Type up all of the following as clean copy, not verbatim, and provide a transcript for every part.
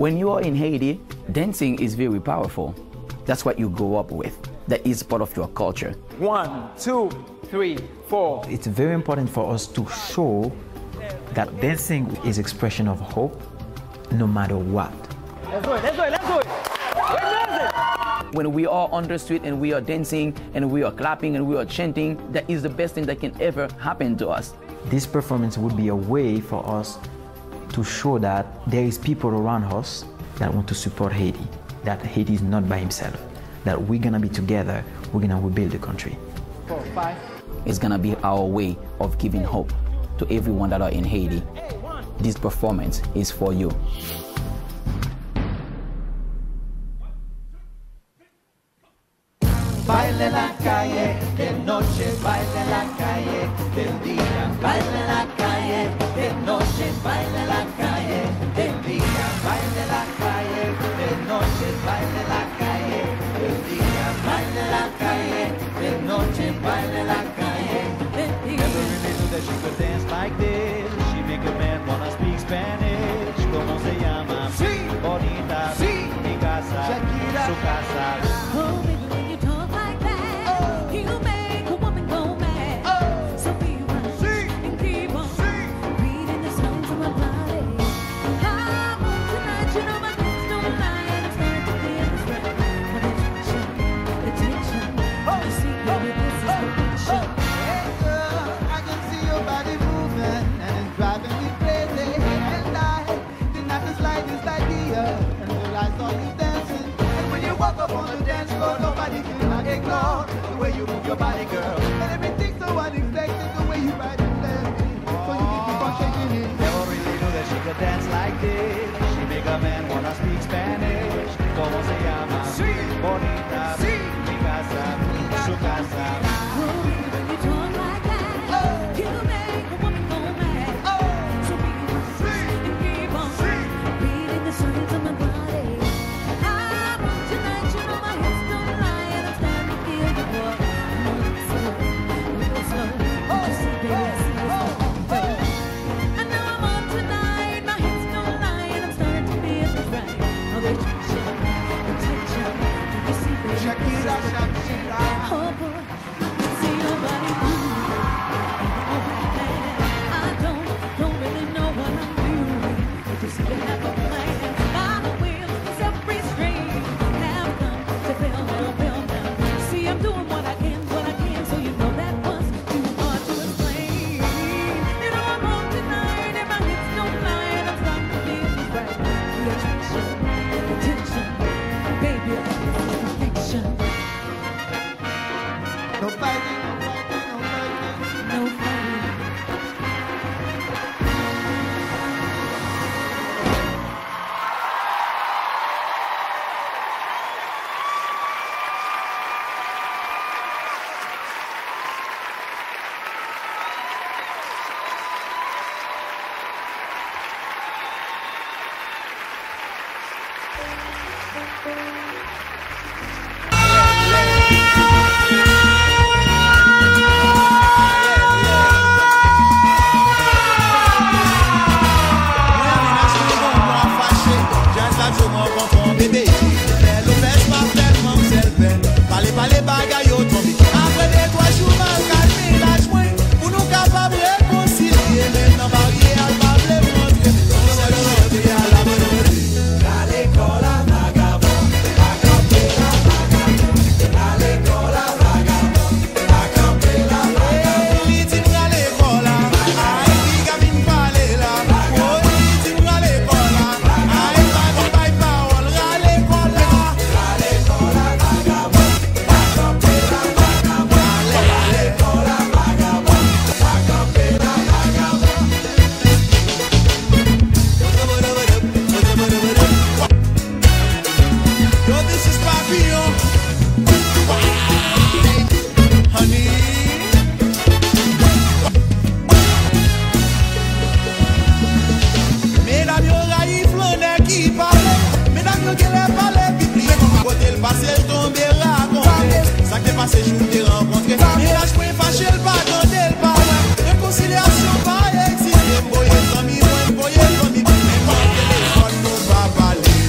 When you are in Haiti, dancing is very powerful. That's what you grow up with. That is part of your culture. 1, 2, 3, 4. It's very important for us to show that dancing is expression of hope no matter what. Let's do it, let's do it, let's do it. When we are on the street and we are dancing and we are clapping and we are chanting, that is the best thing that can ever happen to us. This performance would be a way for us to show that there is people around us that want to support Haiti, that Haiti is not by himself, that we're gonna be together, we're gonna rebuild the country. 4, 5. It's gonna be our way of giving hope to everyone that are in Haiti. This performance is for you. Baile la calle, de noche, baile la calle, del día, baile la calle, de noche, baile la calle, del día, baile la calle, de noche, baile la calle, del día, baile la calle, de noche, baile la calle, del día. Never really knew that she could dance like this. She make a man wanna speak Spanish. ¿Cómo se llama? Sí. Bonita. Sí. Mi casa. Shakira. Su casa. Nobody can ignore the way you move your body, girl. And everything's so unexpected, the way you ride it left. So you can keep on shaking it. Never really knew that she could dance like this. She make a man wanna speak Spanish. ¿Cómo se llama? Sí. Bonita. Sí. Mi casa. Su casa. When you talk like that, you make a woman go mad. So be honest and keep on beating the strings of my body. Shakira, Shakira. Oh boy, see nobody move. I don't really know what I'm doing. I just seem to have a plan. By the wheels, self-restraint. Have come to build now. See, I'm doing what I can, so you know that was too hard to explain. You know I'm home tonight, and my hips don't lie, and I'm starting to feel this right. The attention, baby, this is perfection. No fighting, no fighting, no fighting, no fighting. Réconciliation pas exister, boye famille, boye famille, mais pas téléphone, nous pas parler.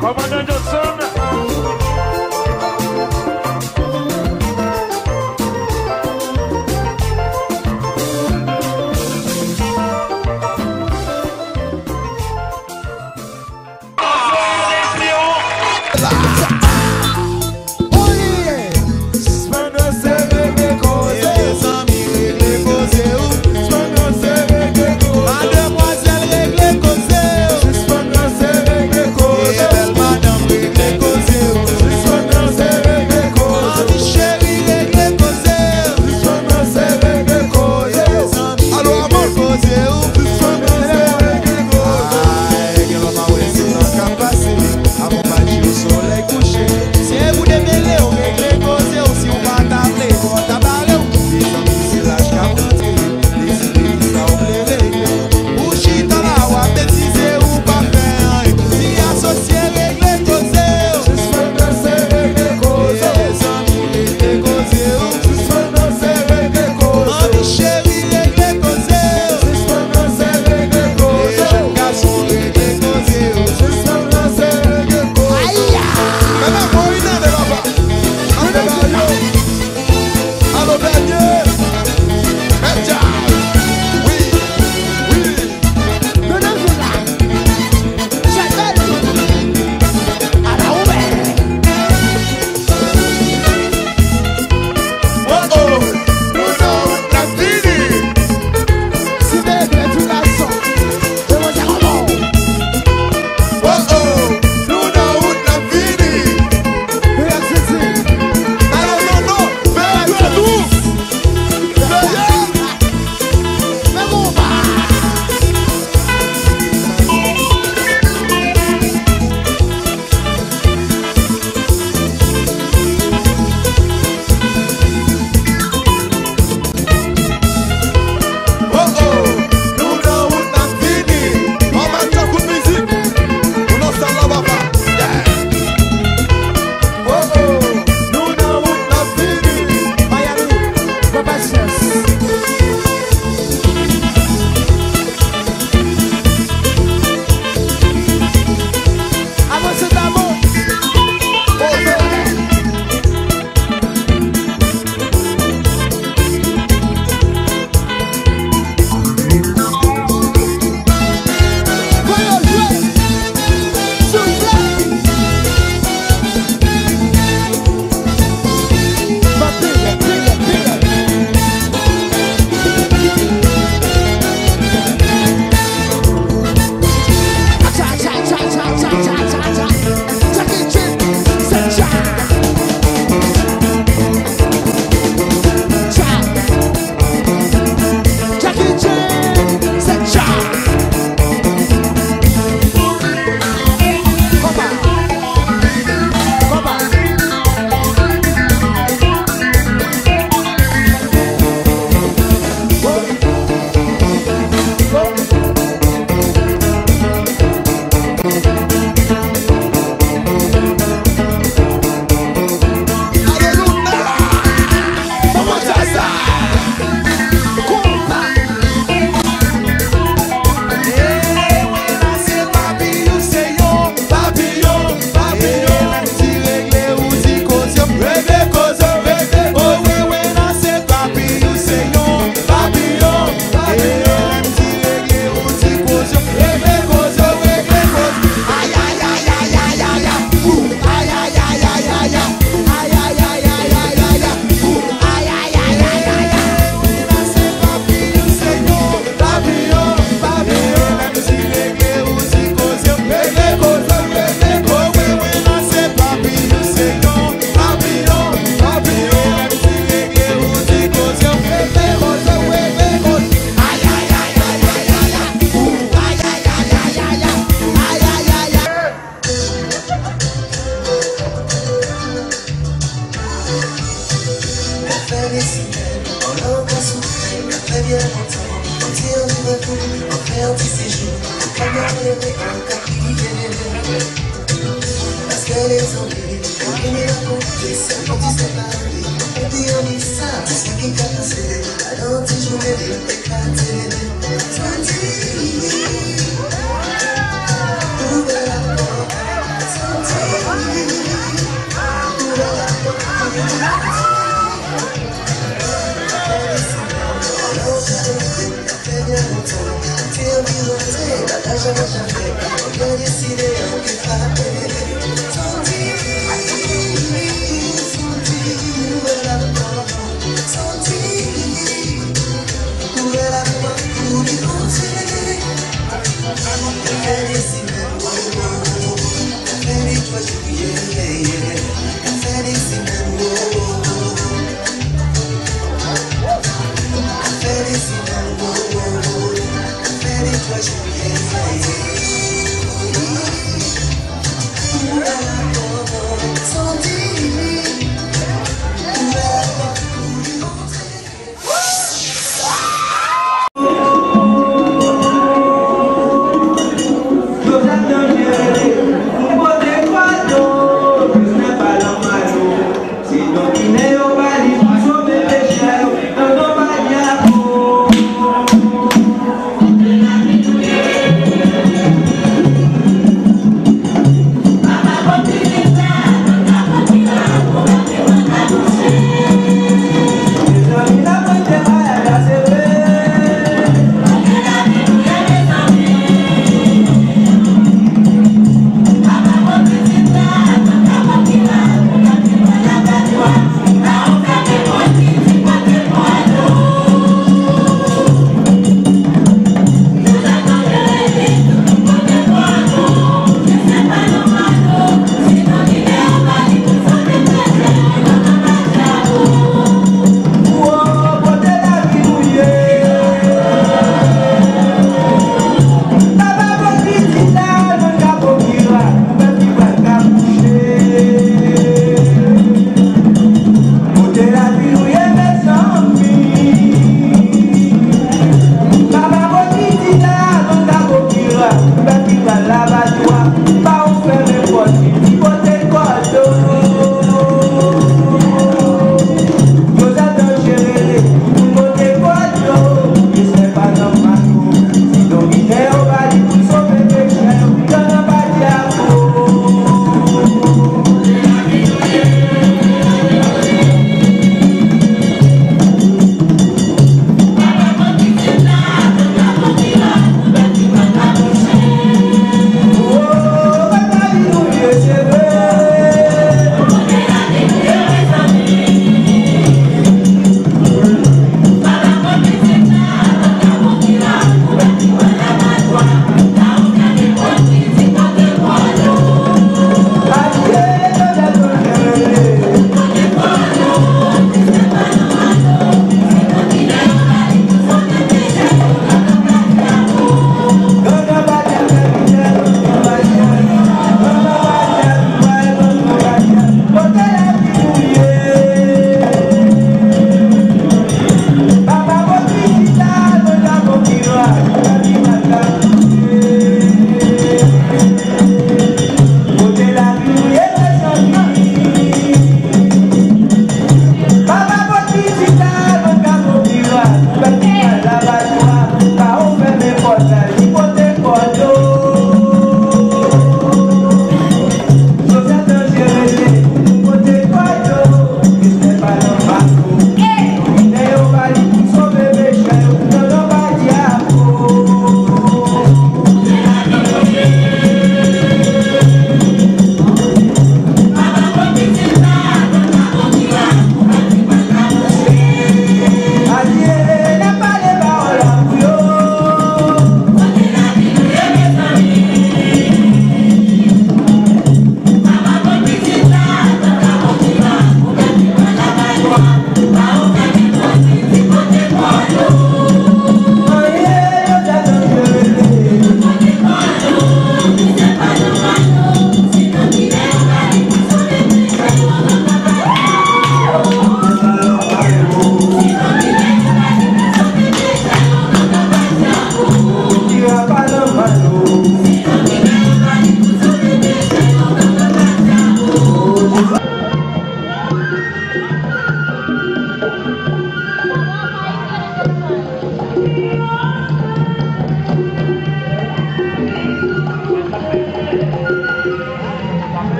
Commandant Johnson.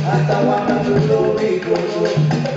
Hasta Guanajuato, Rico.